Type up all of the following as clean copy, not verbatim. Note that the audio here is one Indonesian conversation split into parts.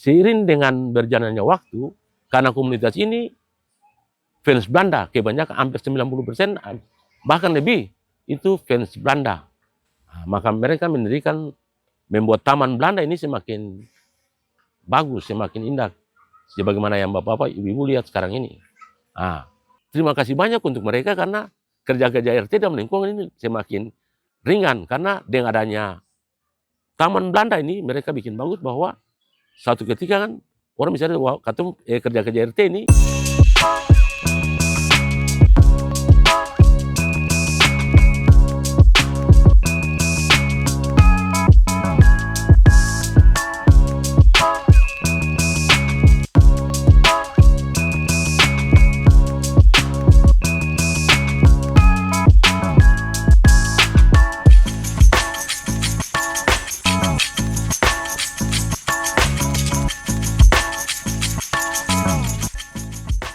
seiring dengan berjalannya waktu, karena komunitas ini fans Belanda, kebanyakan hampir 90%, bahkan lebih, itu fans Belanda. Maka mereka mendirikan, membuat taman Belanda ini semakin bagus, semakin indah. Sebagaimana yang Bapak-Bapak, Ibu-Ibu lihat sekarang ini. Terima kasih banyak untuk mereka karena kerja-kerja RT dalam lingkungan ini semakin ringan. Karena dengan adanya taman Belanda ini, mereka bikin bagus bahwa satu ketika kan, orang misalnya kerja-kerja RT ini,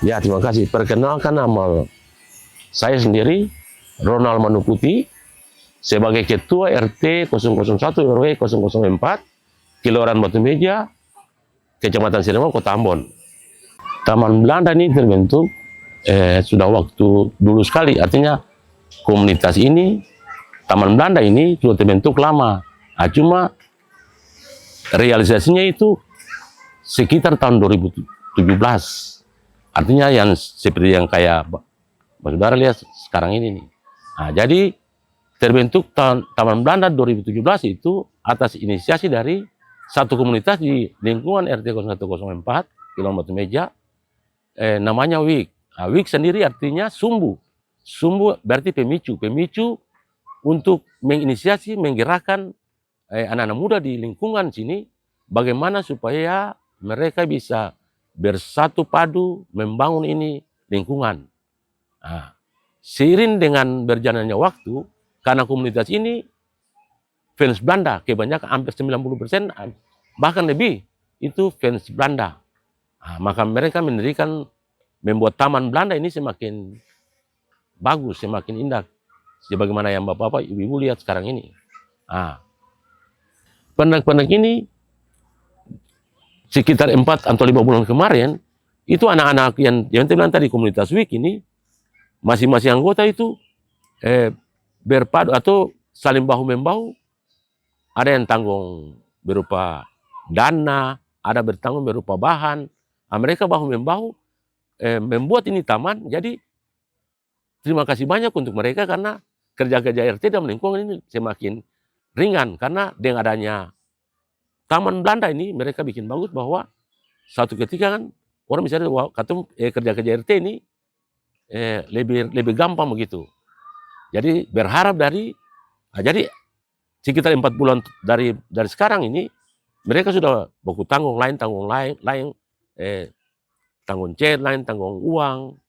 ya, terima kasih. Perkenalkan nama saya sendiri, Ronald Manuputi, sebagai Ketua RT 001 RW 004, Kelurahan Batu Meja, Kecamatan Sirema, Kota Ambon. Taman Belanda ini terbentuk sudah waktu dulu sekali, artinya komunitas ini, Taman Belanda ini sudah terbentuk lama. Cuma realisasinya itu sekitar tahun 2017. Artinya yang seperti yang kayak saudara lihat sekarang ini nih. Jadi terbentuk Taman Belanda 2017 itu atas inisiasi dari satu komunitas di lingkungan RT 0104 Kelurahan Batu Meja, namanya WIK. WIK sendiri artinya sumbu. Sumbu berarti pemicu. Pemicu untuk menginisiasi, menggerakkan anak-anak muda di lingkungan sini, bagaimana supaya mereka bisa bersatu padu membangun ini lingkungan. Seiring dengan berjalannya waktu, karena komunitas ini fans Belanda, kebanyakan hampir 90%, bahkan lebih, itu fans Belanda. Maka mereka mendirikan, membuat taman Belanda ini semakin bagus, semakin indah. Sebagaimana yang Bapak-Bapak, Ibu-Ibu lihat sekarang ini. Pendak-pendak ini sekitar 4 atau 5 bulan kemarin, itu anak-anak yang saya bilang tadi, komunitas WIK ini, masing-masing anggota itu berpadu atau saling bahu-membahu. Ada yang tanggung berupa dana, ada bertanggung berupa bahan. Mereka bahu-membahu membuat ini taman. Jadi terima kasih banyak untuk mereka karena kerja-kerja RT dalam lingkungan ini semakin ringan. Karena dengan adanya Taman Belanda ini, mereka bikin bagus bahwa satu ketika kan, orang misalnya kerja-kerja RT ini lebih gampang begitu. Jadi berharap jadi sekitar 4 bulan dari sekarang ini, mereka sudah buku tanggung lain, tanggung cat, lain tanggung uang,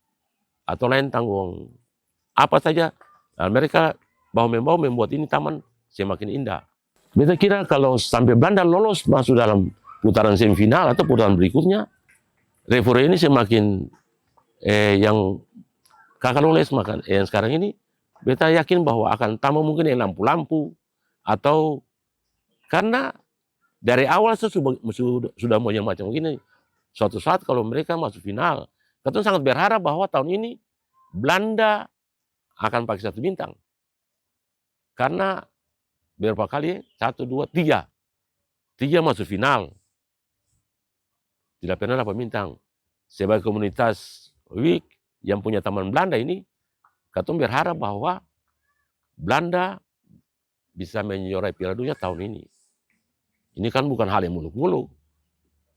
atau lain tanggung apa saja. Mereka bahu-membahu membuat ini taman semakin indah. Beta kira kalau sampai Belanda lolos masuk dalam putaran semifinal atau putaran berikutnya, Refor ini semakin yang kakak lolos yang sekarang ini, beta yakin bahwa akan tambah mungkin yang lampu-lampu, atau karena dari awal sudah mau yang macam begini. Suatu saat kalau mereka masuk final, kita sangat berharap bahwa tahun ini Belanda akan pakai 1 bintang. Karena berapa kali? 1, 2, 3. 3 masuk final. Tidak pernah dapat bintang. Sebagai komunitas WIK yang punya taman Belanda ini, kita berharap bahwa Belanda bisa menjuarai Piala Dunia tahun ini. Ini kan bukan hal yang muluk-muluk.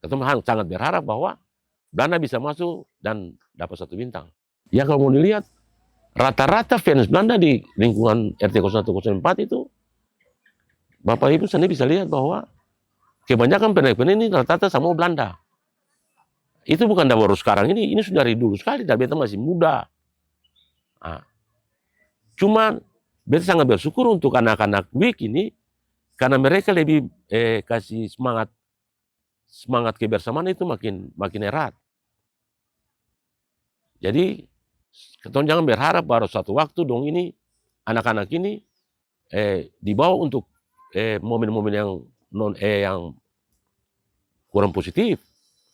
Kita sangat berharap bahwa Belanda bisa masuk dan dapat 1 bintang. Ya kalau mau dilihat, rata-rata fans Belanda di lingkungan RT 0104 itu, Bapak Ibu sendiri bisa lihat bahwa kebanyakan pendek-pendek ini rata-rata sama Belanda. Itu bukan baru sekarang ini sudah dari dulu sekali, dan beta masih muda. Cuma beta sangat bersyukur untuk anak-anak WIK ini, karena mereka lebih kasih semangat kebersamaan itu makin erat. Jadi kita jangan berharap baru satu waktu dong ini anak-anak ini dibawa untuk momen-momen yang kurang positif.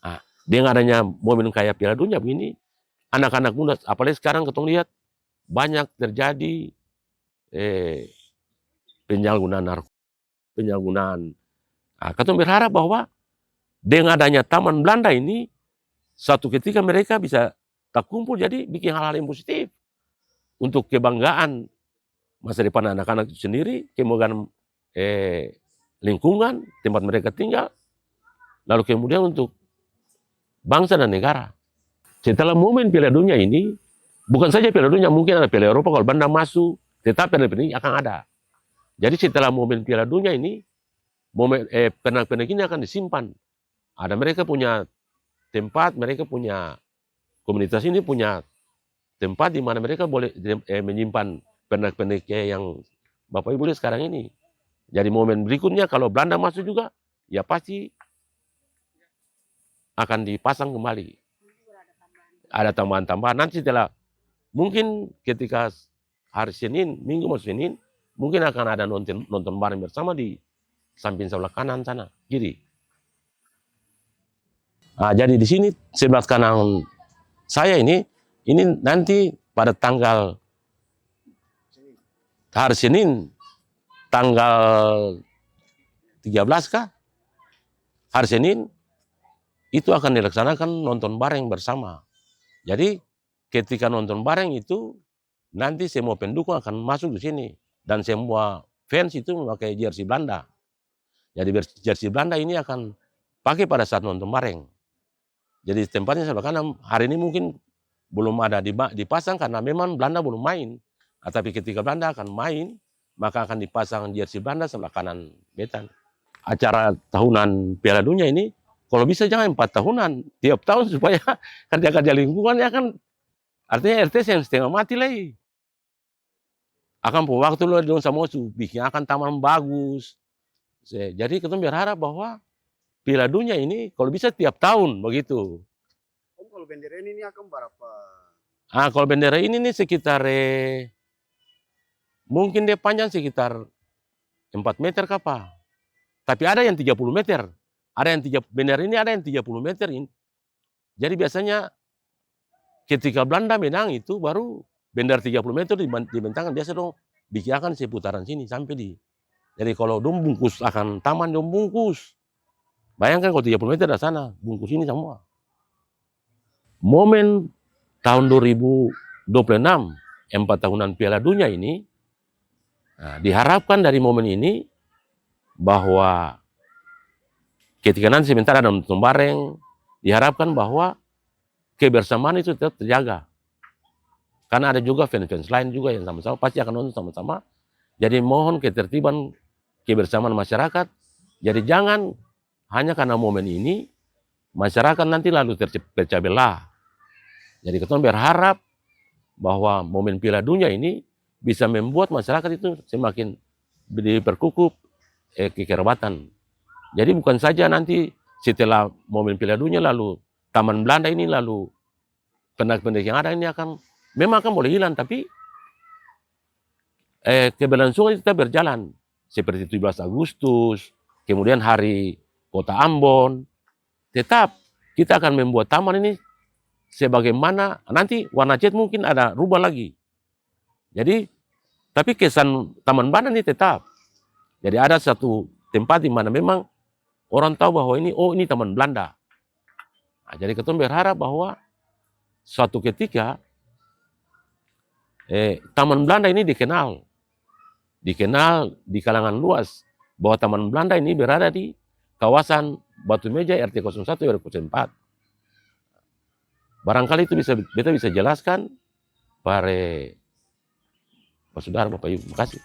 Nah, dengan adanya momen kayak Piala Dunia begini, anak-anak muda, apalagi sekarang ketong lihat banyak terjadi penyalahgunaan narkoba, penyalahgunaan. Nah, ketong berharap bahwa dengan adanya Taman Belanda ini, suatu ketika mereka bisa terkumpul jadi bikin hal-hal yang positif untuk kebanggaan masa depan anak-anak itu sendiri, kemudian lingkungan tempat mereka tinggal, lalu kemudian untuk bangsa dan negara. Setelah momen Piala Dunia ini, bukan saja Piala Dunia, mungkin ada Piala Eropa kalau Belanda masuk, tetapi ini akan ada. Jadi setelah momen Piala Dunia ini, momen pernak-pernik ini akan disimpan. Ada mereka punya tempat, mereka punya komunitas ini punya tempat di mana mereka boleh menyimpan pernak-pernik yang Bapak Ibu lihat sekarang ini. Jadi momen berikutnya kalau Belanda masuk juga, ya pasti akan dipasang kembali. Ada tambahan-tambahan. Nanti setelah, mungkin ketika hari Senin, Minggu masuk Senin, mungkin akan ada nonton bareng bersama di samping sebelah kanan sana, kiri. Nah, jadi di sini sebelah kanan saya ini nanti pada tanggal hari Senin, tanggal 13 kah? Hari Senin, itu akan dilaksanakan nonton bareng bersama. Jadi ketika nonton bareng itu, nanti semua pendukung akan masuk di sini. Dan semua fans itu memakai jersey Belanda. Jadi jersey Belanda ini akan pakai pada saat nonton bareng. Jadi tempatnya sebelah kanan, hari ini mungkin belum ada dipasang karena memang Belanda belum main. Tapi ketika Belanda akan main, maka akan dipasang jersey Belanda sebelah kanan betan. Acara tahunan Piala Dunia ini, kalau bisa jangan 4 tahunan, tiap tahun supaya kerja-kerja lingkungannya kan, artinya RT yang setengah mati lagi. Akan pun waktu lo dong sama bikin akan taman bagus. Jadi kita berharap bahwa Piala Dunia ini kalau bisa tiap tahun begitu. Om, kalau bendera ini akan berapa? Kalau bendera ini nih sekitar mungkin dia panjang sekitar 4 meter kapa. Tapi ada yang 30 meter. Ada yang bendera ini ada yang 30 meter ini. Jadi biasanya ketika Belanda menang itu baru bendera 30 meter dibentangkan. Biasa dong bikin seputaran sini sampai di. Jadi kalau dong bungkus akan taman dong bungkus. Bayangkan kalau 30 meter dari sana, bungkus ini semua. Momen tahun 2026, 4 tahunan Piala Dunia ini, diharapkan dari momen ini bahwa ketika nanti sebentar ada nonton bareng, diharapkan bahwa kebersamaan itu tetap terjaga. Karena ada juga fans-fans lain juga yang sama-sama pasti akan nonton sama-sama. Jadi mohon ketertiban kebersamaan masyarakat. Jadi jangan hanya karena momen ini, masyarakat nanti lalu terpecah belah. Jadi kita berharap bahwa momen Piala Dunia ini bisa membuat masyarakat itu semakin diperkukuh kekerabatan. Jadi bukan saja nanti setelah momen Piala Dunia lalu Taman Belanda ini lalu pernak-pernik yang ada ini memang akan boleh hilang, tapi keberlangsungan itu tetap berjalan. Seperti 17 Agustus, kemudian hari Kota Ambon, tetap kita akan membuat taman ini sebagaimana nanti warna cat mungkin ada rubah lagi. Jadi, tapi kesan Taman Belanda ini tetap. Jadi ada satu tempat di mana memang orang tahu bahwa ini Taman Belanda. Nah, jadi kita berharap bahwa suatu ketika Taman Belanda ini dikenal di kalangan luas bahwa Taman Belanda ini berada di kawasan Batu Meja RT 01 RT 04. Barangkali itu kita bisa jelaskan para Saudara Bapak Ibu. Terima kasih.